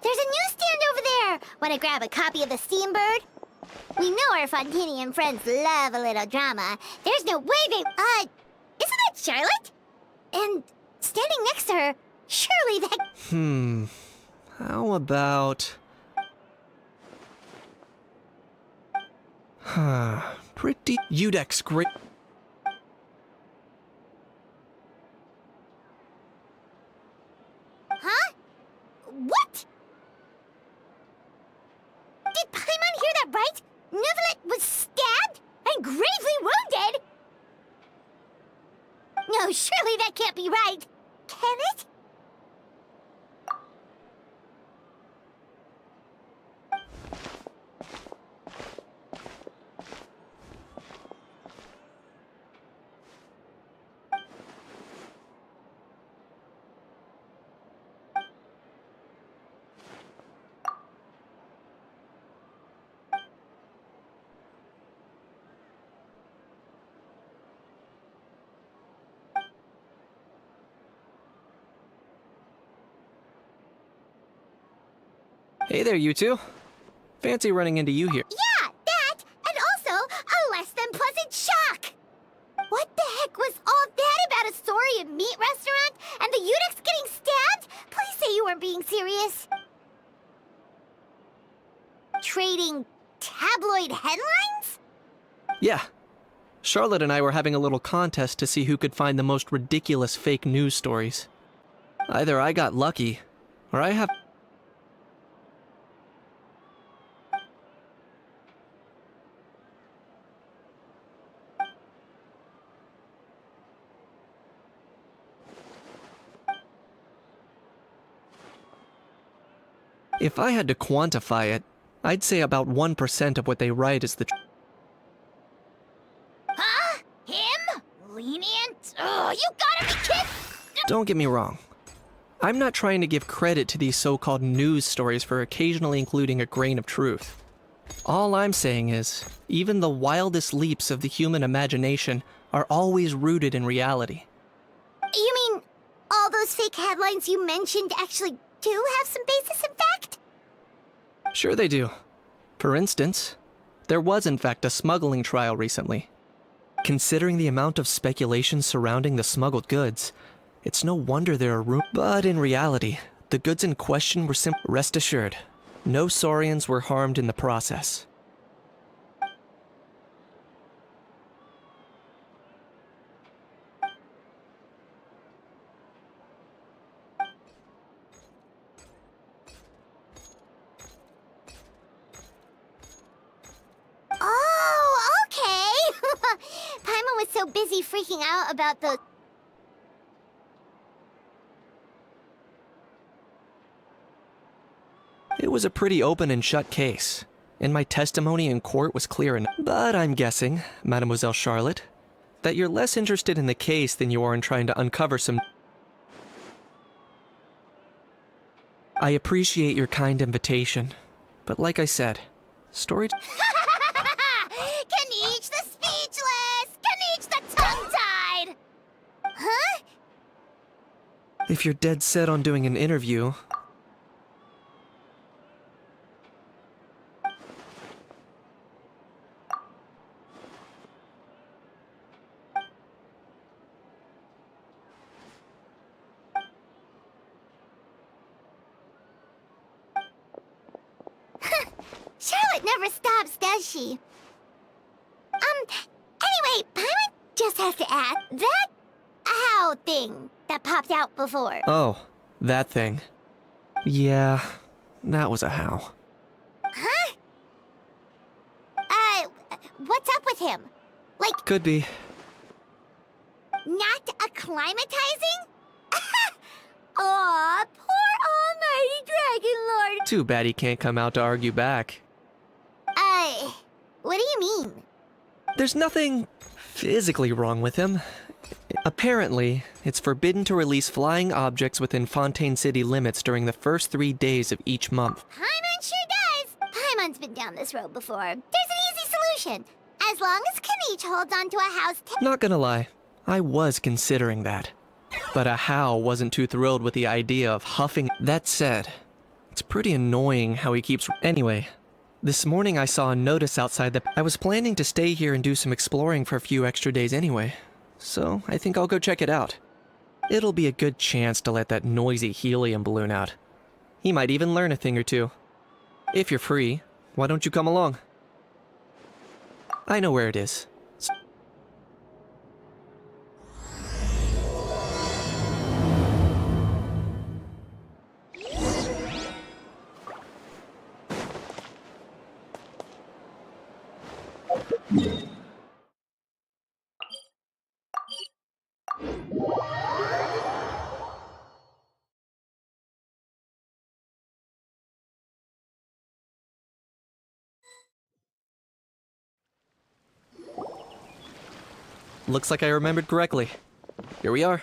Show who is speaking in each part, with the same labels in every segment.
Speaker 1: There's a newsstand over there! Wanna grab a copy of the Steambird? We know our Fontanian friends love a little drama. There's no way they... isn't that Charlotte? And standing next to her, surely that...
Speaker 2: How about... Pretty... Udex, great...
Speaker 1: Huh? What? Did Paimon hear that right? Neuvillette was stabbed and gravely wounded? No, surely that can't be right. Can it?
Speaker 2: Hey there, you two. Fancy running into you here.
Speaker 1: Yeah, that, and also a less than pleasant shock. What the heck was all that about a Saurian meat restaurant and the Udex getting stabbed? Please say you weren't being serious. Trading tabloid headlines?
Speaker 2: Yeah. Charlotte and I were having a little contest to see who could find the most ridiculous fake news stories. Either I got lucky, or I have... If I had to quantify it, I'd say about 1% of what they write is the truth.
Speaker 1: Huh? Him? Lenient? Oh, you gotta be kidding!
Speaker 2: Don't get me wrong. I'm not trying to give credit to these so-called news stories for occasionally including a grain of truth. All I'm saying is, even the wildest leaps of the human imagination are always rooted in reality.
Speaker 1: You mean all those fake headlines you mentioned actually do have some basis in fact?
Speaker 2: Sure they do. For instance, there was in fact a smuggling trial recently. Considering the amount of speculation surrounding the smuggled goods, it's no wonder there are rumors. But in reality, the goods in question were simply... Rest assured, no Saurians were harmed in the process.
Speaker 1: Oh, okay! Paimon was so busy freaking out about the...
Speaker 2: It was a pretty open and shut case, and my testimony in court was clear enough. But I'm guessing, Mademoiselle Charlotte, that you're less interested in the case than you are in trying to uncover some... I appreciate your kind invitation, but like I said, story...
Speaker 1: Kaniche the speechless! Kaniche the tongue-tied! Huh?
Speaker 2: If you're dead set on doing an interview...
Speaker 1: Charlotte never stops, does she? Anyway, Paimon just has to ask, that ow thing that popped out before.
Speaker 2: Oh, that thing. Yeah, that was a how.
Speaker 1: Huh? What's up with him? Like,
Speaker 2: Could be.
Speaker 1: not acclimatizing? Aw, poor almighty Dragon Lord.
Speaker 2: Too bad he can't come out to argue back.
Speaker 1: What do you mean?
Speaker 2: There's nothing physically wrong with him. Apparently, it's forbidden to release flying objects within Fontaine City limits during the first 3 days of each month.
Speaker 1: Paimon sure does. Paimon's been down this road before. There's an easy solution. As long as Kaniche holds onto a house...
Speaker 2: Not gonna lie, I was considering that. But Ahau wasn't too thrilled with the idea of huffing. That said, It's pretty annoying how he keeps... Anyway, this morning I saw a notice outside that I was planning to stay here and do some exploring for a few extra days anyway. So I think I'll go check it out. It'll be a good chance to let that noisy helium balloon out. He might even learn a thing or two. If you're free, why don't you come along? I know where it is. Looks like I remembered correctly. Here we are.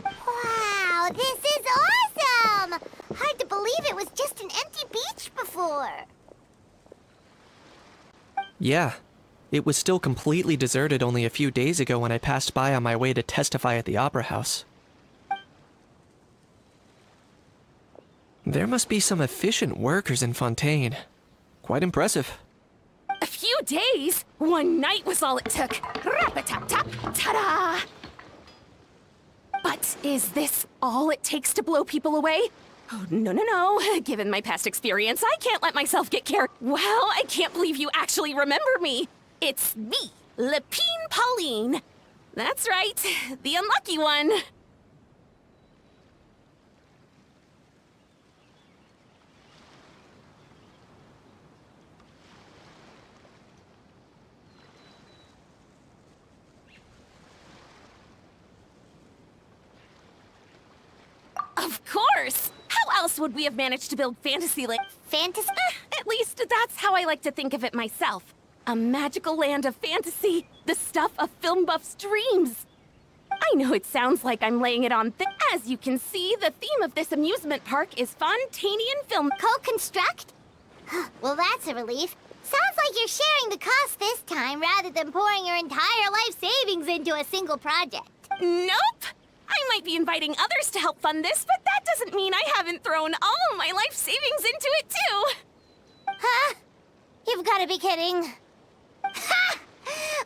Speaker 1: Wow, this is awesome! Hard to believe it was just an empty beach before.
Speaker 2: Yeah, it was still completely deserted only a few days ago when I passed by on my way to testify at the Opera House. There must be some efficient workers in Fontaine. Quite impressive.
Speaker 3: A few days? One night was all it took. Rap-a-tap-tap, ta-da! But is this all it takes to blow people away? Oh, no. Given my past experience, I can't let myself get carried. Wow, I can't believe you actually remember me. It's me, Lepine Pauline. That's right, the unlucky one. Of course! How else would we have managed to build Fantasyland?
Speaker 1: Fantasy?
Speaker 3: At least that's how I like to think of it myself. A magical land of fantasy, the stuff of film buffs' dreams. I know it sounds like I'm laying it on thick. As you can see, the theme of this amusement park is Fontainian film.
Speaker 1: Co-construct? Well, that's a relief. Sounds like you're sharing the cost this time rather than pouring your entire life savings into a single project.
Speaker 3: Nope! I might be inviting others to help fund this, but that doesn't mean I haven't thrown all of my life savings into it too!
Speaker 1: Huh? You've got to be kidding. Ha!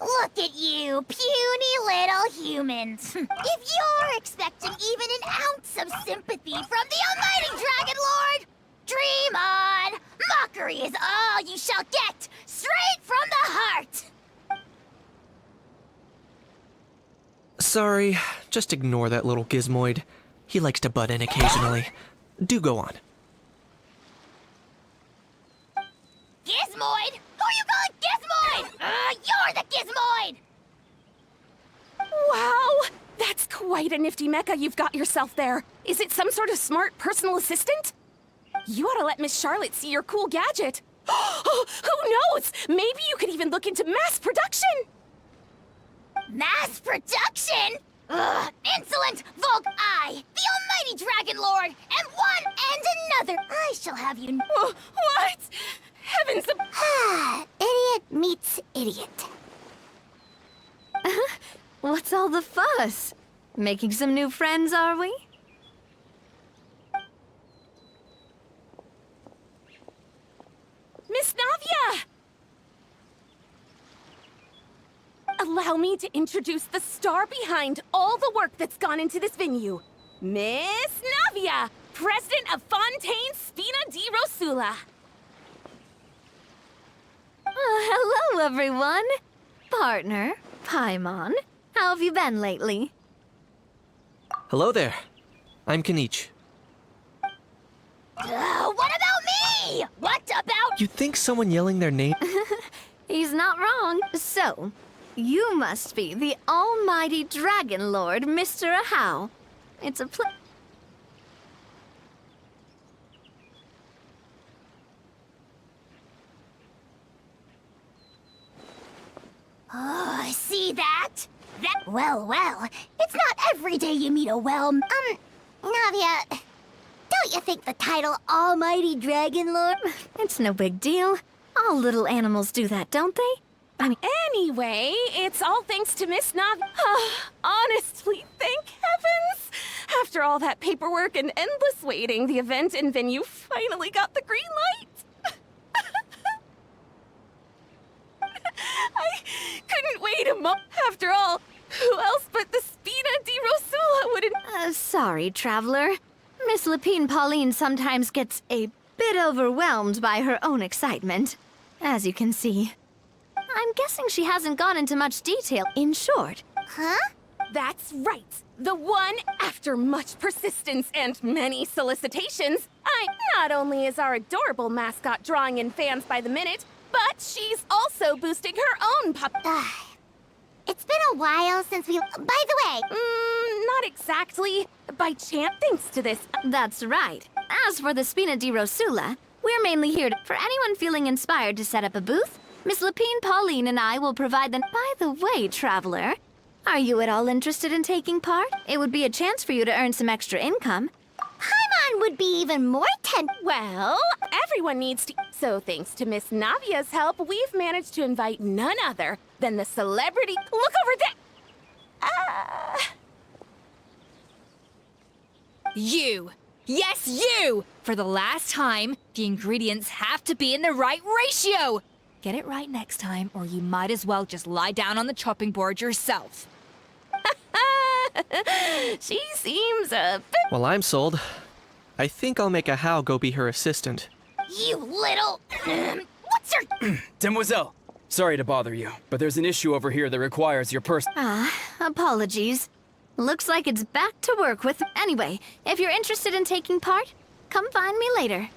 Speaker 1: Look at you, puny little humans. If you're expecting even an ounce of sympathy from the almighty Dragon Lord, dream on! Mockery is all you shall get, straight from the heart!
Speaker 2: Sorry, just ignore that little gizmoid. He likes to butt in occasionally. Do go on.
Speaker 1: Gizmoid? Who you calling Gizmoid? You're the Gizmoid!
Speaker 3: Wow! That's quite a nifty mecha you've got yourself there. Is it some sort of smart personal assistant? You ought to let Miss Charlotte see your cool gadget. Who knows? Maybe you could even look into mass production!
Speaker 1: Mass production? Ugh, insolent Volk I, the almighty Dragon Lord, and one and another, I shall have you...
Speaker 3: What? Heavens
Speaker 1: Idiot meets idiot.
Speaker 4: What's all the fuss? Making some new friends, are we?
Speaker 3: Miss Navia! Allow me to introduce the star behind all the work that's gone into this venue. Miss Navia, president of Fontaine Spina di Rosula.
Speaker 4: Hello, everyone. Partner, Paimon, how have you been lately?
Speaker 2: Hello there. I'm Kanich.
Speaker 1: What about me? What about...
Speaker 2: You'd think someone yelling their name...
Speaker 4: He's not wrong. So, you must be the almighty Dragon Lord, Mr. Ahau. It's a
Speaker 1: Oh, see that? Well, it's not every day you meet a Navia, don't you think the title Almighty Dragon Lord...
Speaker 4: It's no big deal. All little animals do that, don't they? I mean,
Speaker 3: Anyway, it's all thanks to Miss Navia. Honestly, thank heavens. After all that paperwork and endless waiting, the event and venue finally got the green light. I couldn't wait a month. After all, who else but the Spina di Rosula would...
Speaker 4: Sorry, traveler. Miss Lapine Pauline sometimes gets a bit overwhelmed by her own excitement, as you can see. I'm guessing she hasn't gone into much detail. In short,
Speaker 1: Huh?
Speaker 3: That's right. The one, after much persistence and many solicitations, not only is our adorable mascot drawing in fans by the minute, but she's also boosting her own
Speaker 1: It's been a while since we... By the way,
Speaker 3: not exactly. By chance, thanks to this.
Speaker 4: that's right. As for the Spina di Rosula, we're mainly here for anyone feeling inspired to set up a booth. Miss Lapine Pauline and I will provide them. By the way, traveler, are you at all interested in taking part? It would be a chance for you to earn some extra income.
Speaker 1: Paimon would be even more
Speaker 3: Well, everyone needs to... So thanks to Miss Navia's help, we've managed to invite none other than the celebrity... Look over there!
Speaker 5: You! Yes, you! For the last time, the ingredients have to be in the right ratio! Get it right next time, or you might as well just lie down on the chopping board yourself.
Speaker 3: She seems a bit...
Speaker 2: Well, I'm sold. I think I'll make a How go be her assistant.
Speaker 1: You little... What's your...
Speaker 6: Demoiselle, sorry to bother you, but there's an issue over here that requires your
Speaker 4: Apologies. Looks like it's back to work with... Anyway, if you're interested in taking part, come find me later.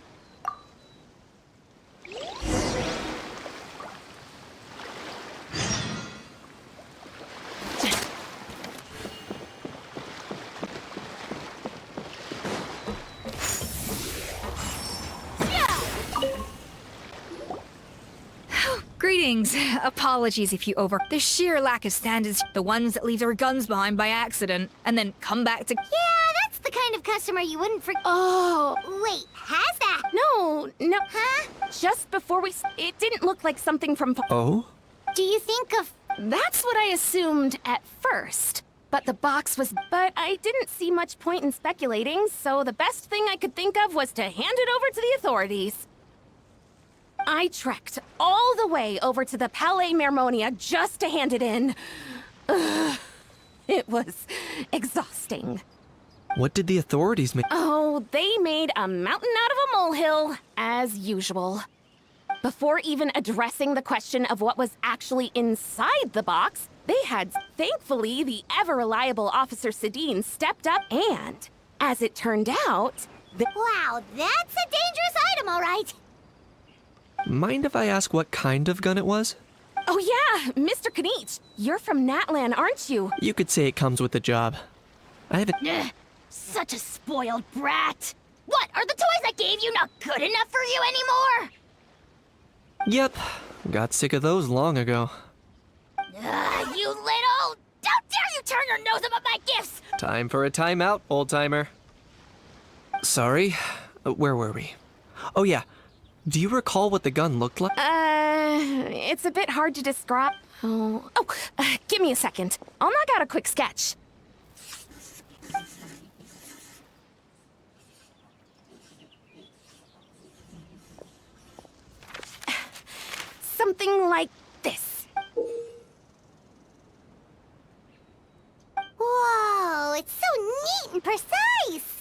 Speaker 5: Greetings. Apologies if you over... The sheer lack of standards, the ones that leave their guns behind by accident, and then come back to...
Speaker 1: Yeah, that's the kind of customer you wouldn't
Speaker 3: Oh,
Speaker 1: Wait, has that?
Speaker 3: no.
Speaker 1: Huh?
Speaker 3: Just before we... It didn't look like something from...
Speaker 2: Oh?
Speaker 1: Do you think of...
Speaker 3: That's what I assumed at first. But the box was... But I didn't see much point in speculating, so the best thing I could think of was to hand it over to the authorities. I trekked all the way over to the Palais Mermonia just to hand it in. Ugh, it was exhausting.
Speaker 2: What did the authorities make?
Speaker 3: Oh, they made a mountain out of a molehill, as usual. Before even addressing the question of what was actually inside the box, they had, thankfully, the ever-reliable Officer Sedine stepped up and, as it turned out...
Speaker 1: Wow, that's a dangerous item, all right.
Speaker 2: Mind if I ask what kind of gun it was?
Speaker 3: Oh yeah, Mr. Kanich, you're from Natlan, aren't you?
Speaker 2: You could say it comes with the job. I haven't...
Speaker 1: Ugh, such a spoiled brat. What, are the toys I gave you not good enough for you anymore?
Speaker 2: Yep. Got sick of those long ago.
Speaker 1: You little... How dare you turn your nose up at my gifts!
Speaker 2: Time for a timeout, old-timer. Sorry. Where were we? Oh yeah. Do you recall what the gun looked like?
Speaker 3: It's a bit hard to describe. Give me a second. I'll knock out a quick sketch. Something like this.
Speaker 1: Whoa, it's so neat and precise!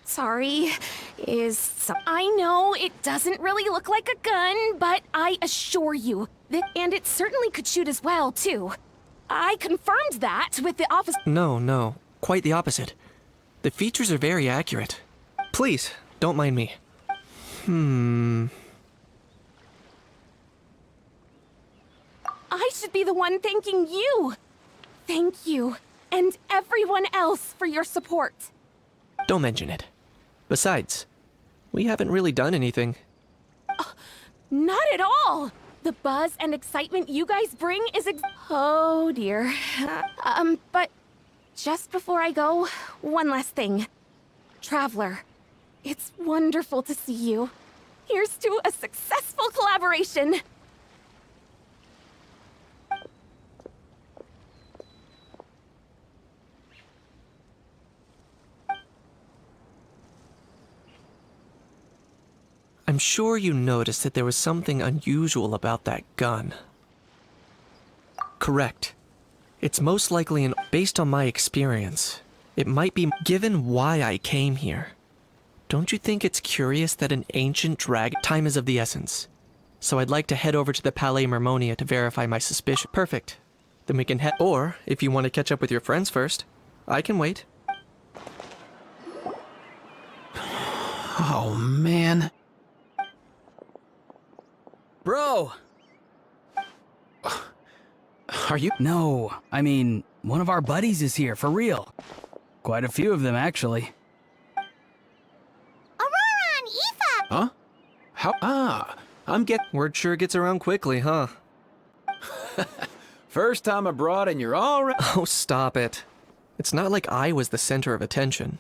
Speaker 3: Sorry. I know it doesn't really look like a gun, but I assure you that, and it certainly could shoot as well, too. I confirmed that with the office.
Speaker 2: No. Quite the opposite. The features are very accurate. Please, don't mind me.
Speaker 3: I should be the one thanking you. Thank you, and everyone else for your support.
Speaker 2: Don't mention it. Besides, we haven't really done anything.
Speaker 3: Not at all. The buzz and excitement you guys bring is oh dear. But just before I go, one last thing. Traveler, it's wonderful to see you. Here's to a successful collaboration.
Speaker 2: I'm sure you noticed that there was something unusual about that gun. Correct. It's most likely based on my experience. It might be given why I came here. Don't you think it's curious that an ancient dragon... Time is of the essence. So I'd like to head over to the Palais Mermonia to verify my suspicion. Perfect. Then we can head... Or, if you want to catch up with your friends first, I can wait.
Speaker 7: Oh, man.
Speaker 6: Bro!
Speaker 7: Are you?
Speaker 6: No, I mean, one of our buddies is here, for real. Quite a few of them, actually.
Speaker 1: Aurora and Aoife!
Speaker 7: Huh? How? Ah,
Speaker 2: Word sure gets around quickly, huh?
Speaker 7: First time abroad and you're already...
Speaker 2: Oh, stop it. It's not like I was the center of attention.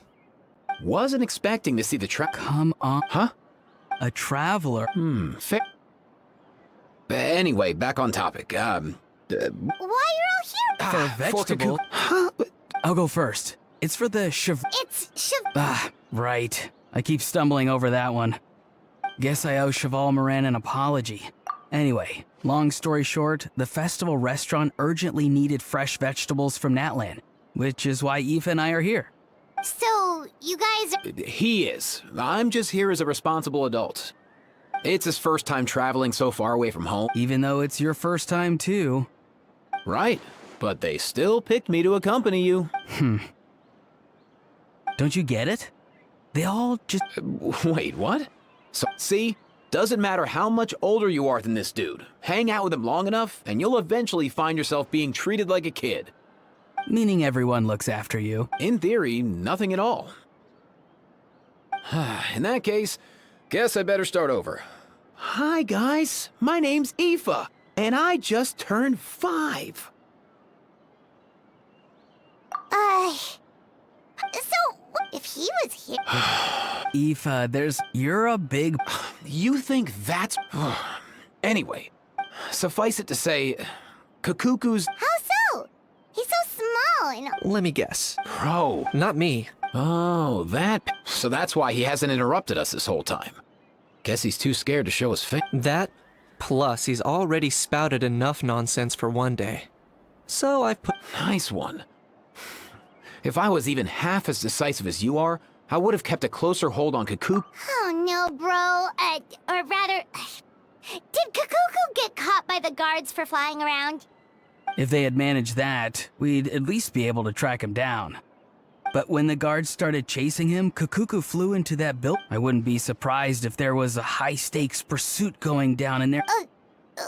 Speaker 7: Wasn't expecting to see the
Speaker 6: Come on.
Speaker 7: Huh?
Speaker 6: A traveler.
Speaker 7: Fair. Anyway, back on topic.
Speaker 1: Why you're all here?
Speaker 6: For a vegetable.
Speaker 7: Huh?
Speaker 6: I'll go first. It's for the
Speaker 1: It's
Speaker 6: right. I keep stumbling over that one. Guess I owe Cheval Moran an apology. Anyway, long story short, the festival restaurant urgently needed fresh vegetables from Natlan, which is why Aoife and I are here.
Speaker 1: So, you guys
Speaker 7: He is. I'm just here as a responsible adult. It's his first time traveling so far away from home.
Speaker 6: Even though it's your first time too.
Speaker 7: Right. But they still picked me to accompany you.
Speaker 6: Don't you get it? They all just...
Speaker 7: Wait, what? So, see? Doesn't matter how much older you are than this dude. Hang out with him long enough, and you'll eventually find yourself being treated like a kid.
Speaker 6: Meaning everyone looks after you.
Speaker 7: In theory, nothing at all. In that case, guess I better start over. Hi, guys. My name's Aoife, and I just turned 5.
Speaker 1: So, if he was here...
Speaker 6: Aoife, you're a big...
Speaker 7: You think that's... Anyway, suffice it to say, Kakuku's...
Speaker 1: How so? He's so small and...
Speaker 2: Let me guess.
Speaker 7: Bro.
Speaker 2: Not me.
Speaker 7: Oh, that... So that's why he hasn't interrupted us this whole time. Guess he's too scared to show his face.
Speaker 2: That, plus he's already spouted enough nonsense for one day. So I've put...
Speaker 7: Nice one. If I was even half as decisive as you are, I would have kept a closer hold on Kakuku.
Speaker 1: Oh no, bro. Or rather... Did Kakuku get caught by the guards for flying around?
Speaker 6: If they had managed that, we'd at least be able to track him down. But when the guards started chasing him, Kakuku flew into that building. I wouldn't be surprised if there was a high-stakes pursuit going down in there.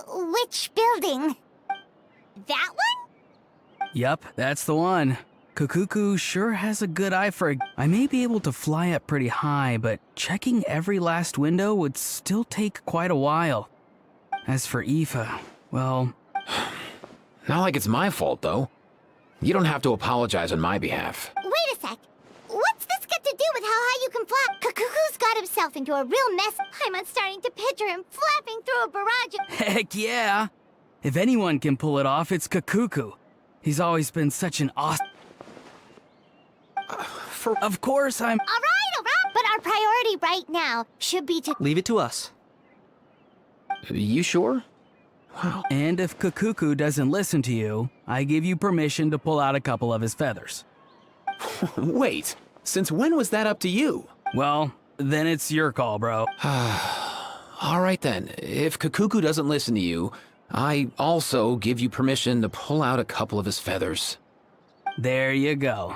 Speaker 1: Which building? That one?
Speaker 6: Yup, that's the one. Kakuku sure has a good eye for I may be able to fly up pretty high, but checking every last window would still take quite a while. As for Aoife, well...
Speaker 7: Not like it's my fault, though. You don't have to apologize on my behalf.
Speaker 1: Wait a sec. What's this got to do with how high you can fly? Kakuku's got himself into a real mess. I'm starting to picture him flapping through a barrage of...
Speaker 6: Heck yeah! If anyone can pull it off, it's Kakuku. He's always been such an awesome... Of course I'm...
Speaker 1: All right. But our priority right now should be to...
Speaker 2: Leave it to us.
Speaker 7: You sure? Wow.
Speaker 6: And if Kakuku doesn't listen to you, I give you permission to pull out a couple of his feathers.
Speaker 7: Wait, since when was that up to you?
Speaker 6: Well, then it's your call, bro.
Speaker 7: All right then, if Kakuku doesn't listen to you, I also give you permission to pull out a couple of his feathers.
Speaker 6: There you go.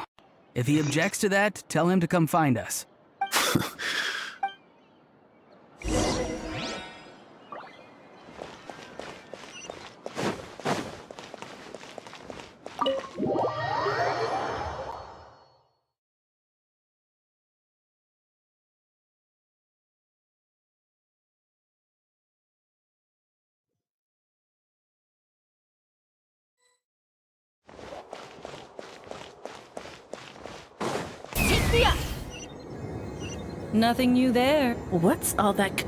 Speaker 6: If he objects to that, tell him to come find us.
Speaker 8: Nothing new there. What's all that?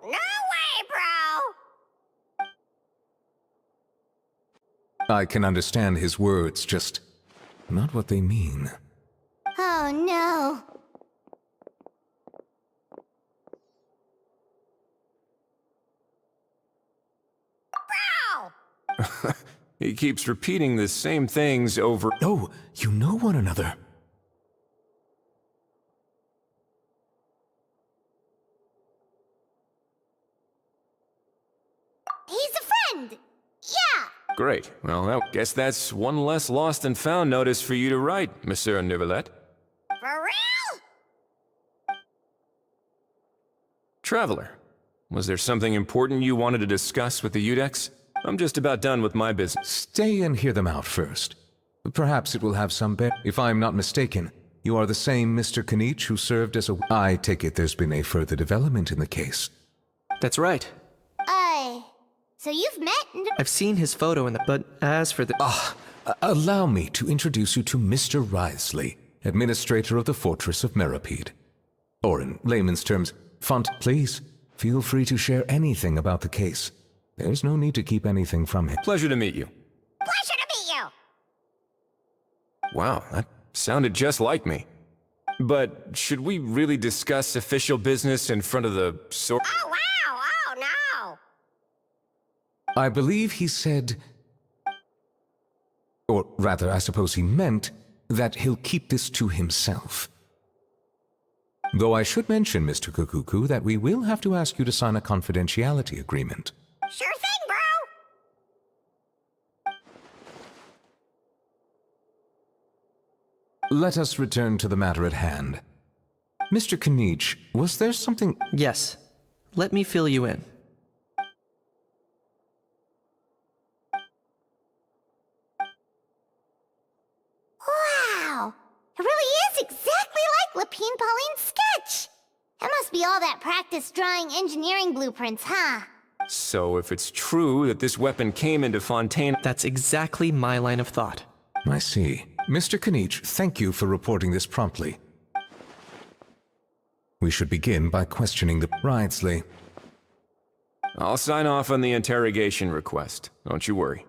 Speaker 1: No way, bro!
Speaker 9: I can understand his words, just not what they mean.
Speaker 1: Oh no.
Speaker 10: He keeps repeating the same things over.
Speaker 9: Oh, you know one another.
Speaker 1: He's a friend! Yeah!
Speaker 10: Great. Well, I guess that's one less lost and found notice for you to write, Monsieur Neuvillette.
Speaker 1: For real?
Speaker 10: Traveler, was there something important you wanted to discuss with the Udex? I'm just about done with my business.
Speaker 9: Stay and hear them out first. Perhaps it will have some If I'm not mistaken, you are the same Mr. Kanich who served as a... I take it there's been a further development in the case.
Speaker 2: That's right.
Speaker 1: So you've met and...
Speaker 2: I've seen his photo in the... But as for the...
Speaker 9: Allow me to introduce you to Mr. Wriothesley, administrator of the Fortress of Meripede. Or in layman's terms, Please, feel free to share anything about the case. There's no need to keep anything from him.
Speaker 10: Pleasure to meet you.
Speaker 1: Pleasure to meet you!
Speaker 10: Wow, that sounded just like me. But should we really discuss official business in front of the
Speaker 1: Oh, wow! Oh, no!
Speaker 9: I believe he said... Or rather, I suppose he meant that he'll keep this to himself. Though I should mention, Mr. Kukuku, that we will have to ask you to sign a confidentiality agreement.
Speaker 1: Sure thing, bro!
Speaker 9: Let us return to the matter at hand. Mr. Kanich, was there something...
Speaker 2: Yes. Let me fill you in.
Speaker 1: Wow! It really is exactly like Lapine Pauline's sketch! That must be all that practice drawing engineering blueprints, huh?
Speaker 10: So if it's true that this weapon came into Fontaine...
Speaker 2: That's exactly my line of thought.
Speaker 9: I see. Mr. Kanich, thank you for reporting this promptly. We should begin by questioning the... Wriothesley.
Speaker 10: I'll sign off on the interrogation request. Don't you worry.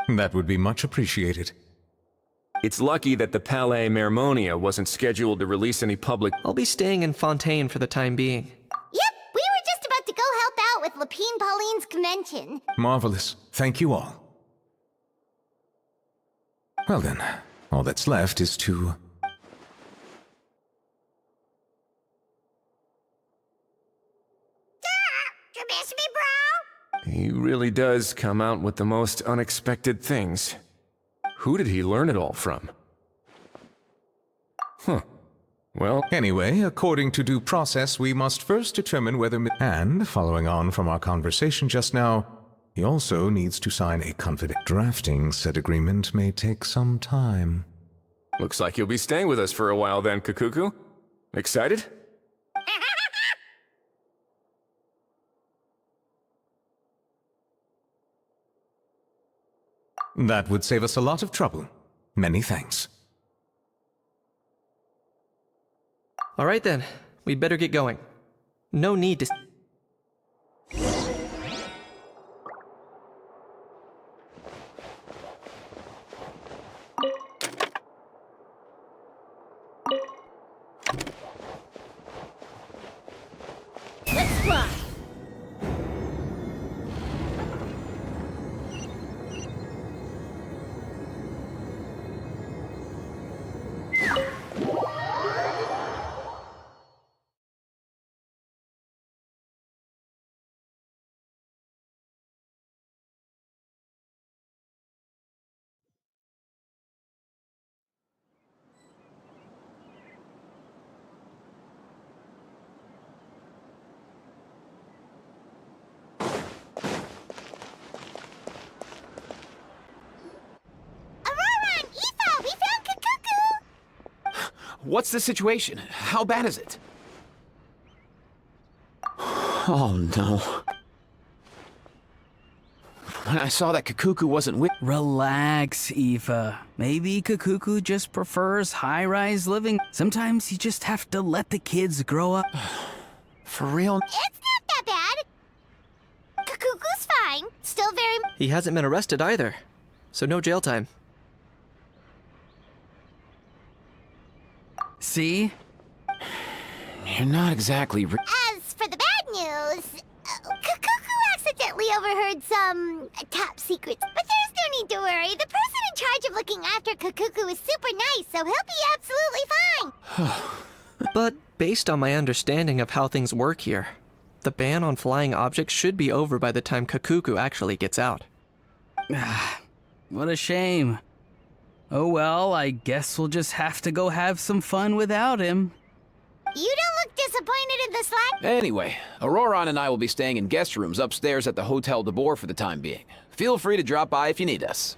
Speaker 9: That would be much appreciated.
Speaker 10: It's lucky that the Palais Mermonia wasn't scheduled to release any public...
Speaker 2: I'll be staying in Fontaine for the time being.
Speaker 1: Yep, we were just about to go help out with Lapine Pauline's convention.
Speaker 9: Marvelous. Thank you all. Well then, all that's left is to...
Speaker 1: You miss me, bro?
Speaker 10: He really does come out with the most unexpected things. Who did he learn it all from? Huh. Well...
Speaker 9: Anyway, according to due process, we must first determine whether... And, following on from our conversation just now, he also needs to sign a confident... Drafting said agreement may take some time.
Speaker 10: Looks like you'll be staying with us for a while then, Kakuku. Excited?
Speaker 9: That would save us a lot of trouble. Many thanks.
Speaker 2: All right then, we'd better get going. No need to...
Speaker 8: Let's fly!
Speaker 7: What's the situation? How bad is it? Oh no. When I saw that Kakuku wasn't with...
Speaker 6: Relax, Aoife. Maybe Kakuku just prefers high-rise living. Sometimes you just have to let the kids grow up.
Speaker 7: For real?
Speaker 1: It's not that bad. Kakuku's fine. Still very...
Speaker 2: He hasn't been arrested either. so no jail time.
Speaker 6: See?
Speaker 7: You're not exactly.
Speaker 1: As for the bad news, Kakuku accidentally overheard some top secrets. But there's no need to worry. The person in charge of looking after Kakuku is super nice, so he'll be absolutely fine.
Speaker 2: But based on my understanding of how things work here, the ban on flying objects should be over by the time Kakuku actually gets out.
Speaker 6: What a shame. Oh well, I guess we'll just have to go have some fun without him.
Speaker 1: You don't look disappointed in the slack.
Speaker 7: Anyway, Auroron and I will be staying in guest rooms upstairs at the Hotel de Boer for the time being. Feel free to drop by if you need us.